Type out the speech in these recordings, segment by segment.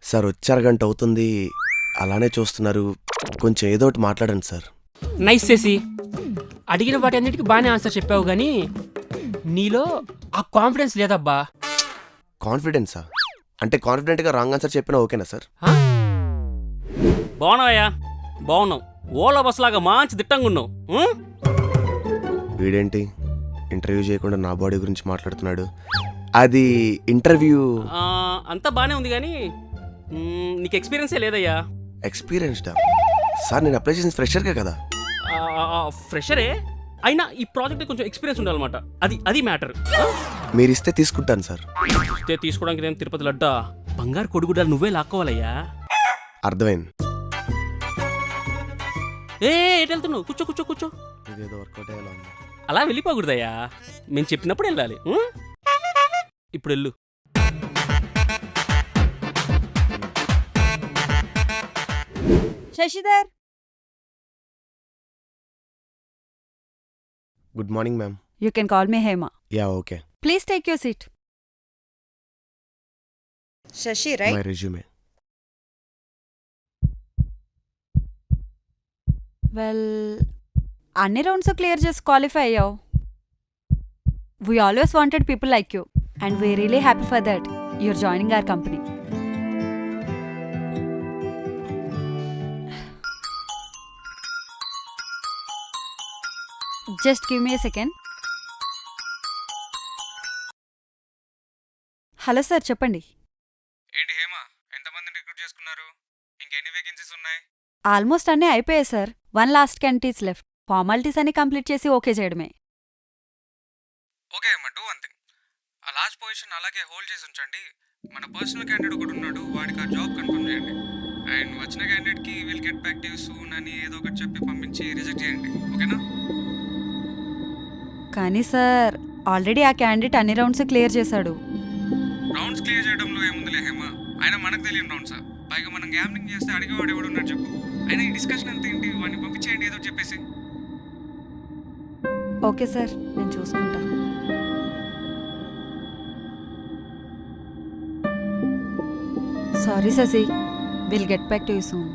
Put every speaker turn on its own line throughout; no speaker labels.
Sir వచ్చి అరగంట అవుతుంది, అలానే చూస్తున్నారు. కొంచెం ఏదో ఒకటి మాట్లాడండి సార్.
నైస్ చేసి అడిగిన వాటి అన్నిటికీ బాగానే ఆన్సర్ చెప్పావు కానీ నీలో ఆ కాన్ఫిడెన్స్ లేదబ్బా.
కాన్ఫిడెన్సా? అంటే కాన్ఫిడెంట్గా రాంగ్ ఆన్సర్ చెప్పినా ఓకేనా సార్?
బాగున్నావయ్యా, బాగున్నావు. ఓలా బస్ లాగా మంచి దిట్టంగా ఉన్నావు.
వీడేంటి ఇంటర్వ్యూ చేయకుండా నా బాడీ గురించి మాట్లాడుతున్నాడు? అది ఇంటర్వ్యూ.
అంతా బాగానే ఉంది కానీ నీకు ఎక్స్పీరియన్సే లేదయ్యా.
ఎక్స్పీరియన్స్డా? సార్ నేను అప్లై చేసిన ఫ్రెషర్గా కదా.
ఫ్రెషరే అయినా ఈ ప్రాజెక్ట్ కొంచెం ఎక్స్పీరియన్స్ ఉండాలన్నమాట. అది మ్యాటర్.
మీరు ఇస్తే తీసుకుంటాను సార్.
ఇస్తే తీసుకోవడానికి నేను తిరుపతి లడ్డా బంగారు కొడుగుడ్డాలు నువ్వే లాక్కోవాలయ్యా.
అర్థమైంది.
ఎటు వెళ్తున్నావు? కూర్చో కూర్చో కూర్చో.
ఇదేదో వర్కౌట్ అయ్యేలా ఉంది.
అలా వెళ్ళిపోకూడదయ్యా, మేము చెప్పినప్పుడు వెళ్ళాలి. ఇప్పుడు వెళ్ళు.
Shashidhar,
good morning ma'am.
you can call me Hema.
Yeah okay.
Please take your seat. Shashi, right?
My resume.
Well, అన్ని రౌండ్స్ క్లియర్ చేసి క్వాలిఫై అయ్యావు. We always wanted people like you and we're really happy for that. You're joining our company. Just give me a second. Hello sir, చెప్పండి.
ఏంటి హేమ, ఎంతమందిని recruit చేసుకున్నారు? ఇంకెన్ని vacancies ఉన్నాయి?
Almost అన్నీ అయిపోయాయి sir. 1 last candidates left. Formalities అన్ని complete చేసి ఓకే చేయడమే.
Okay Hema, do one thing. ఆ లాస్ట్ పొజిషన్ అలాగే హోల్డ్ చేసి ఉంచండి. మన పర్సనల్ క్యాండిడేట్ ఒకటి ఉన్నాడు, వాడికి ఆ జాబ్ కన్ఫర్మ్ చేయండి. అండ్ వచ్చిన క్యాండిడేట్కి will get back to you soon అని ఏదో ఒకటి చెప్పి పంపించి రిజెక్ట్ చేయండి, ఓకేనా?
కానీ సార్, ఆల్రెడీ ఆ క్యాండిడేట్ అన్ని రౌండ్స్ క్లియర్ చేశాడు.
రౌండ్స్ క్లియర్ చేయడంలో ఏముందిలే హేమ, అయినా మనకు తెలియని రౌండ్సా? పైగా మనం గ్యాంబ్లింగ్ చేస్తే అడిగేవాడు ఎవడు ఉన్నాడు చెప్పు. అయినా ఈ డిస్కషన్ అంత ఏంటి, వాడిని పంపించేయండి ఏదో చెప్పేసి.
ఓకే సార్, నేను చూసుకుంటా. Sorry Shashi, will get back to you soon.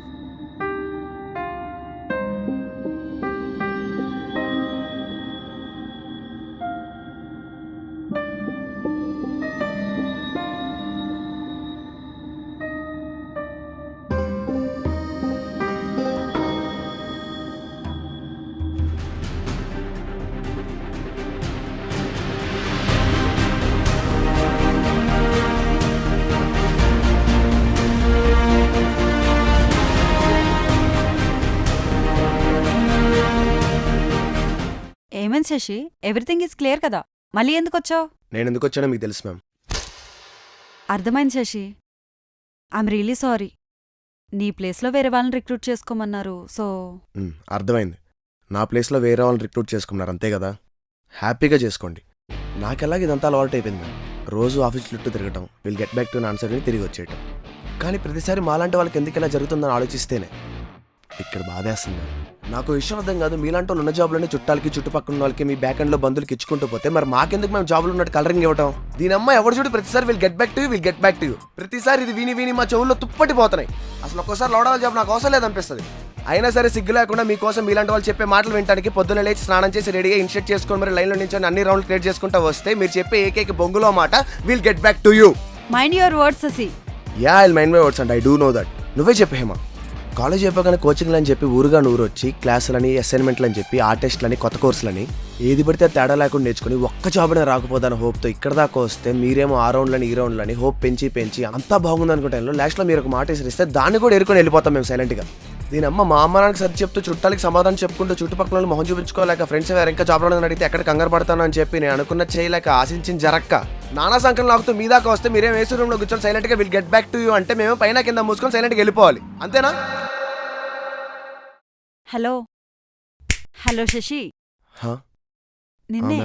ఏమేం శశి, ఎవ్రీథింగ్ ఈజ్ క్లియర్ కదా, మళ్ళీ ఎందుకు వచ్చావు?
నేను ఎందుకు వచ్చానో మీకు తెలుసు మ్యామ్.
అర్థమైంది శశి, ఐఎమ్ రియలీ సారీ. నీ ప్లేస్లో వేరే వాళ్ళని రిక్రూట్ చేసుకోమన్నారు, సో.
అర్థమైంది. నా ప్లేస్లో వేరే వాళ్ళని రిక్రూట్ చేసుకున్నారు అంతే కదా. హ్యాపీగా చేసుకోండి. నాకెలాగ ఇదంతా అలవాటు అయిపోయింది మ్యామ్. రోజు ఆఫీస్ చుట్టూ తిరగటం, will get back to answer అని తిరిగి వచ్చేయటం. కానీ ప్రతిసారి మాలాంటి వాళ్ళకి ఎందుకు ఇలా జరుగుతుందని ఆలోచిస్తేనే ఇక్కడ బాధేస్తుంది మ్యామ్. నాకు విషయం అర్థం కాదు. మీలాంటి వాళ్ళు ఉన్న జాబులోనే చుట్టాలకి చుట్టుపక్కల ఉన్న వాళ్ళకి మీ బ్యాక్ ఎండ్లో బంధువులకి ఇచ్చుకుంటూ పోతే మరి మాకెందుకు మేము జాబులు ఉన్నట్టు కలరింగ్ ఇవ్వటం? దీని అమ్మ ఎవరు చూడు ప్రతిసారి will get back to you, will get back to you. ప్రతిసారి ఇది విని విని మా చెవుల్లో తుప్పటి పోతున్నాయి. అసలు ఒక్కోసారి లోడాల జాబ్ నాకు అవసరం లేదనిపిస్తుంది. అయినా సరే సిగ్గు లేకుండా మీకోసం మీలాంటి వాళ్ళు చెప్పే మాటలు వినడానికి పొద్దున్న లేచి స్నానం చేసి రెడీగా ఇన్షర్ట్ చేసుకొని మరి లైన్లో నుంచి అన్ని రౌండ్లు క్రియేట్ చేసుకుంటూ వస్తే మీరు చెప్పే ఏకైక బొంగులో మాట will get back to you.
Mind your words Shashi.
Yeah I mind my words and I do know that. నువ్వే చెప్పే హేమ. కాలేజ్ అయిపోగానే కోచింగ్లు అని చెప్పి ఊరుగా నూరు వచ్చి క్లాసులని అసైన్మెంట్లు అని చెప్పి ఆర్ట్ టెస్ట్లని కొత్త కోర్సులని ఏది పడితే తేడా లేకుండా నేర్చుకుని ఒక్క జాబ్నే రాకపోతాను హోప్తో ఇక్కడ దాకా వస్తే మీరేమో ఆ రౌండ్లని ఈ రౌండ్లని హోప్ పెంచి పెంచి అంతా బాగుంది అనుకుంటే లాస్ట్లో మీరు ఒక మాట ఇస్తే దాన్ని కూడా ఎరుకొని వెళ్ళిపోతాం మేము సైలెంట్గా. దీని అమ్మ మా అమ్మ నాన్నకి సరి చెప్తూ చుట్టాలకి సమాధానం చెప్పుకుంటూ చుట్టుపక్కల మొహం చూపించుకోలేక ఫ్రెండ్స్ వేరే ఇంకా జాబ్ రావడం అడిగితే ఎక్కడ కంగారు పడతాను అని చెప్పి నేను అనుకున్న చేయలేక ఆశించిన జరక్క నానా సంఖ్యలు లాగుతూ మీ దాకా వస్తే మీరేం ఏసీ రూమ్లో కూర్చొని సైలెంట్గా will get back to you అంటే మేము పైన కింద మూసుకొని సైలెంట్గా వెళ్ళిపోవాలి, అంతేనా?
హలో హలో శశి, నిన్నే.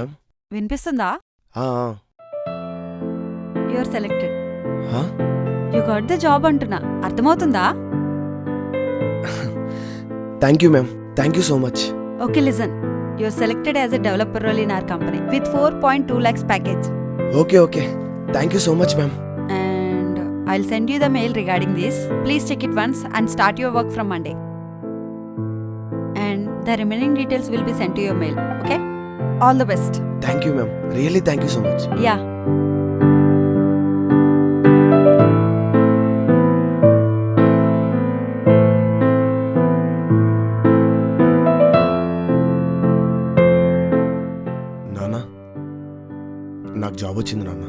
వినిపిస్తుందా? You are selected. You got the job అంటున్నా, అర్థమవుతుందా?
Thank you ma'am, thank you so much.
Okay listen, you are selected as a developer role in our company with 4.2 lakhs package.
Okay okay, thank you so much ma'am.
And I'll send you the mail regarding this. Please check it once and start your work from Monday. And the remaining details will be sent to your mail. Okay? All the best.
Thank you ma'am, really thank you so much.
Yeah.
నాన్న, నాకు job వచ్చింది నాన్న.